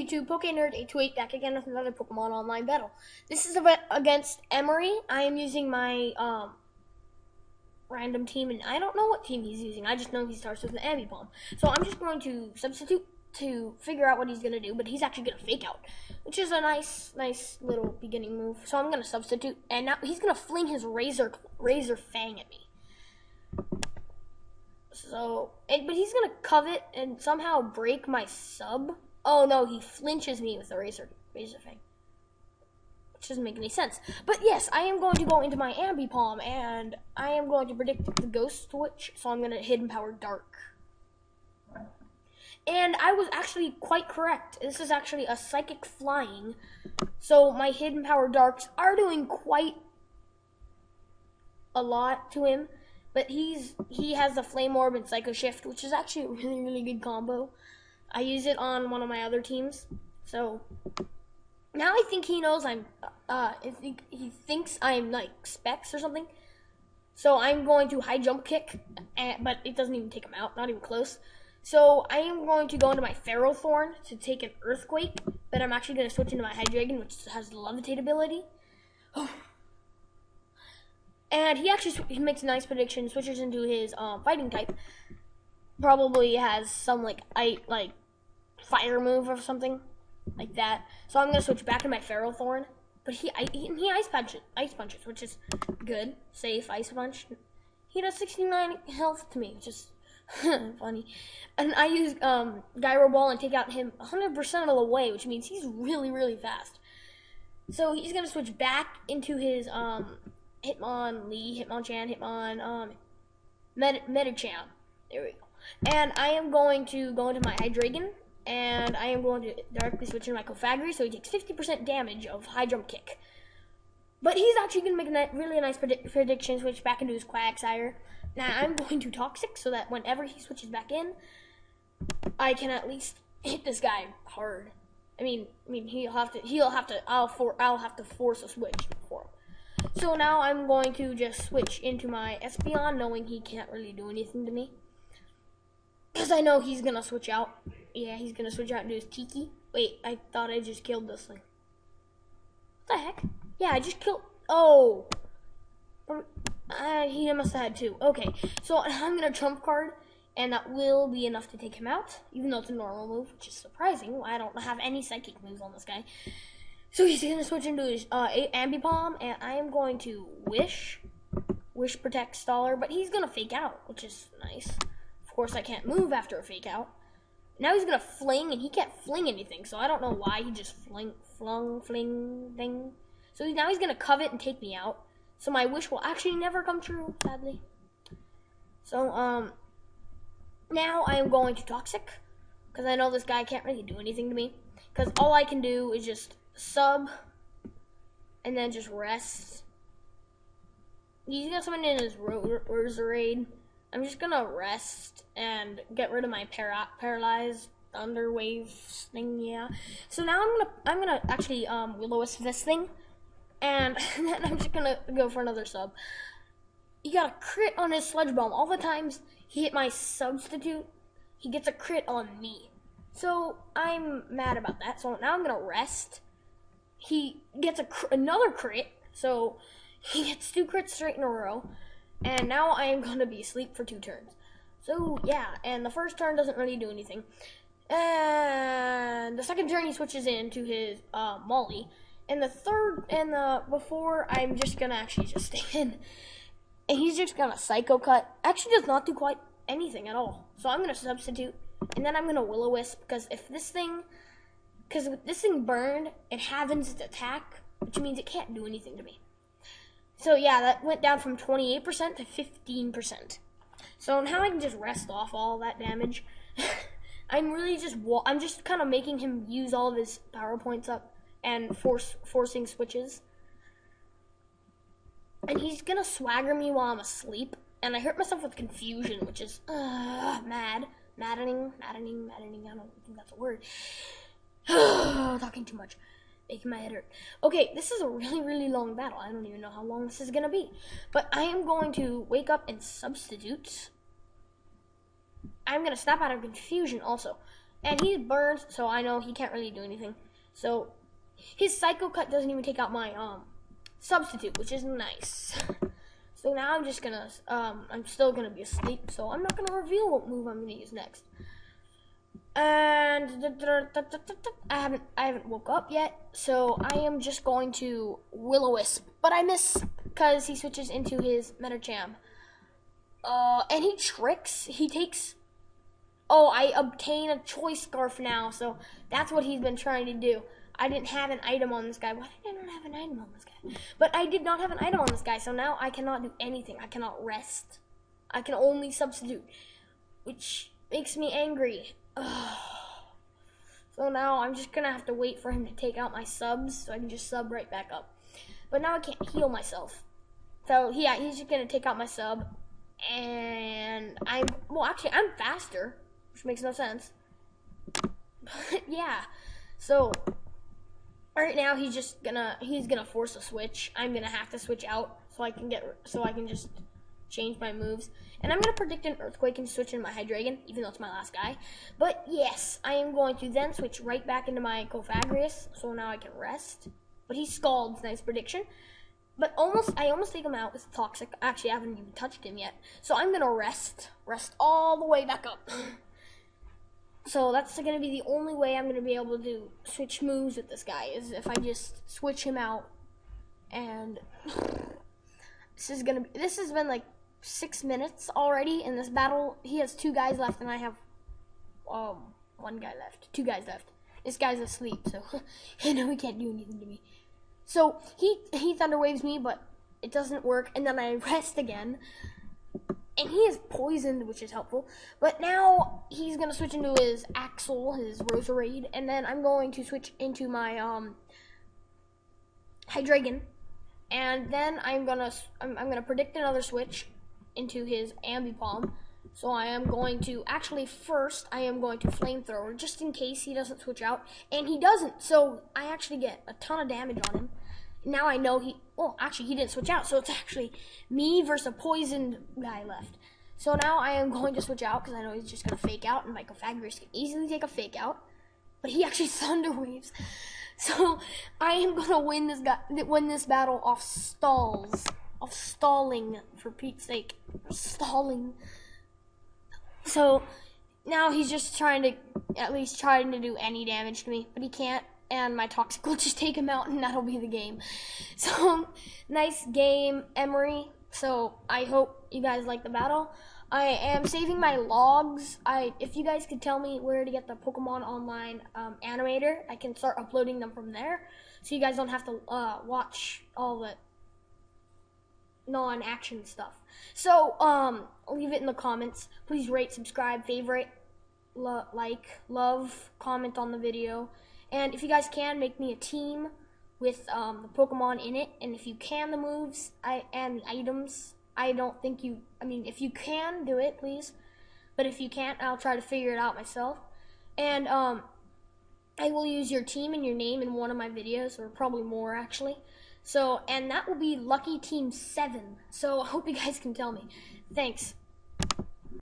YouTube, PokeNerd828 back again with another Pokemon Online battle. This is against Emmery. I am using my random team, and I don't know what team he's using. I just know he starts with an Ambipom. So I'm just going to substitute to figure out what he's going to do, but he's actually going to Fake Out, which is a nice little beginning move. So I'm going to substitute, and now he's going to fling his Razor Fang at me. So, but he's going to covet and somehow break my sub. Oh no, he flinches me with the Razor Fang. Which doesn't make any sense. But yes, I am going to go into my Ambipom, and I am going to predict the Ghost Switch, so I'm going to Hidden Power Dark. And I was actually quite correct. This is actually a Psychic Flying, so my Hidden Power Darks are doing quite a lot to him. But he has the Flame Orb and Psycho Shift, which is actually a really good combo. I use it on one of my other teams. So now I think he knows he thinks I'm like Specs or something. So I'm going to High Jump Kick, but it doesn't even take him out, not even close. So I am going to go into my Ferrothorn to take an Earthquake, but I'm actually going to switch into my Hydreigon, which has the Levitate ability. And he makes a nice prediction, switches into his fighting type. Probably has some like fire move or something like that. So I'm gonna switch back to my Ferrothorn. But he ice punches, which is good. Safe ice punch. He does 69 health to me, which is funny. And I use Gyro Ball and take out him 100% of the way, which means he's really fast. So he's gonna switch back into his Hitmonchan, Metachan. There we go. And I am going to go into my Hydreigon, and I am going to directly switch into my Cofagrigus, so he takes 50% damage of High Jump Kick. But he's actually going to make a really nice prediction, switch back into his Quagsire. Now I'm going to Toxic, so that whenever he switches back in, I can at least hit this guy hard. I mean, I'll have to force a switch for him. So now I'm going to just switch into my Espeon, knowing he can't really do anything to me. Because I know he's going to switch out. Yeah, he's going to switch out into his Tiki. Wait, I thought I just killed this thing. What the heck? Yeah, I just killed... Oh. He must have had two. Okay, so I'm going to Trump card, and that will be enough to take him out, even though it's a normal move, which is surprising. I don't have any Psychic moves on this guy. So he's going to switch into his Ambipom, and I am going to Wish Protect Staller, but he's going to Fake Out, which is nice. Of course, I can't move after a Fake Out. Now he's going to Fling, and he can't fling anything, so I don't know why he just fling thing. So now he's going to Covet and take me out, so my wish will actually never come true, sadly. So, now I am going to Toxic, because I know this guy can't really do anything to me, because all I can do is just sub, and then just rest. He's got someone in his Roserade. I'm just gonna rest and get rid of my Paralyzed Thunder Wave thing, yeah. So now I'm gonna actually Will-O-Wisp this thing, and then I'm just gonna go for another sub. He got a crit on his Sludge Bomb. All the times he hit my substitute, he gets a crit on me. So I'm mad about that. So now I'm gonna rest. He gets another crit, so he gets 2 crits straight in a row, and now I am going to be asleep for 2 turns. So yeah, and the first turn doesn't really do anything, and the second turn he switches into his Molly, and the third and the before I'm just gonna actually just stay in, and he's just gonna Psycho Cut. Actually, does not do quite anything at all. So I'm gonna substitute, and then I'm gonna Will-O-Wisp, because if this thing burned, it havens its attack, which means it can't do anything to me. So yeah, that went down from 28% to 15%. So now I can just rest off all that damage. I'm just kind of making him use all of his power points up and forcing switches. And he's gonna Swagger me while I'm asleep, and I hurt myself with Confusion, which is maddening. I don't think that's a word. Talking too much, making my head hurt. Okay, this is a really long battle. I don't even know how long this is gonna be, but I am going to wake up and substitute. I'm gonna snap out of Confusion also, And he's burned, so I know he can't really do anything. So his Psycho Cut doesn't even take out my substitute, which is nice. So now I'm just gonna, I'm still gonna be asleep, so I'm not gonna reveal what move I'm gonna use next. And I haven't woke up yet, so I am just going to Will-O-Wisp, but I miss because he switches into his Medicham. And he tricks. He takes. Oh, I obtain a Choice Scarf now, so that's what he's been trying to do. I didn't have an item on this guy. Why did I not have an item on this guy? But I did not have an item on this guy, so now I cannot do anything. I cannot rest. I can only substitute, which makes me angry. So now I'm just gonna have to wait for him to take out my subs so I can just sub right back up. But now I can't heal myself. So yeah, he's just gonna take out my sub, and I'm faster, which makes no sense. But yeah, so right now he's gonna force a switch. I'm gonna have to switch out so I can just change my moves. And I'm going to predict an Earthquake and switch in my Hydreigon, even though it's my last guy. But yes, I am going to then switch right back into my Cofagrigus, so now I can rest. But he Scalds, nice prediction. But I almost take him out with Toxic. Actually, I haven't even touched him yet. So I'm going to rest all the way back up. So that's going to be the only way I'm going to be able to switch moves with this guy, is if I just switch him out. And this has been like 6 minutes already in this battle. He has 2 guys left, and I have 1 guy left. 2 guys left. This guy's asleep, so I know he can't do anything to me. So he Thunder Waves me, but it doesn't work, and then I rest again. And he is poisoned, which is helpful. But now he's gonna switch into his Axel, his Roserade, and then I'm going to switch into my Hydreigon. And then I'm gonna predict another switch into his Ambipom. So I am going to first Flamethrower just in case he doesn't switch out, and he doesn't. So I actually get a ton of damage on him. Now I know he didn't switch out, so it's actually me versus a poisoned guy left. So now I am going to switch out because I know he's just gonna fake out, and my Cofagrigus can easily take a fake out. But he actually Thunder Waves. So I am gonna win this battle off stalling, for Pete's sake, stalling. So now he's just trying to do any damage to me, but he can't, and my Toxic will just take him out, and that'll be the game. So nice game, Emmery. So I hope you guys like the battle. I am saving my logs. If you guys could tell me where to get the Pokemon Online animator, I can start uploading them from there, so you guys don't have to watch all the non-action stuff. So leave it in the comments. Please rate, subscribe, favorite, love, comment on the video. And if you guys can, make me a team with the Pokemon in it. And if you can, the moves and the items. If you can, do it, please. But if you can't, I'll try to figure it out myself. And I will use your team and your name in one of my videos, or probably more, actually. So, and that will be Lucky Team 7. So I hope you guys can tell me. Thanks.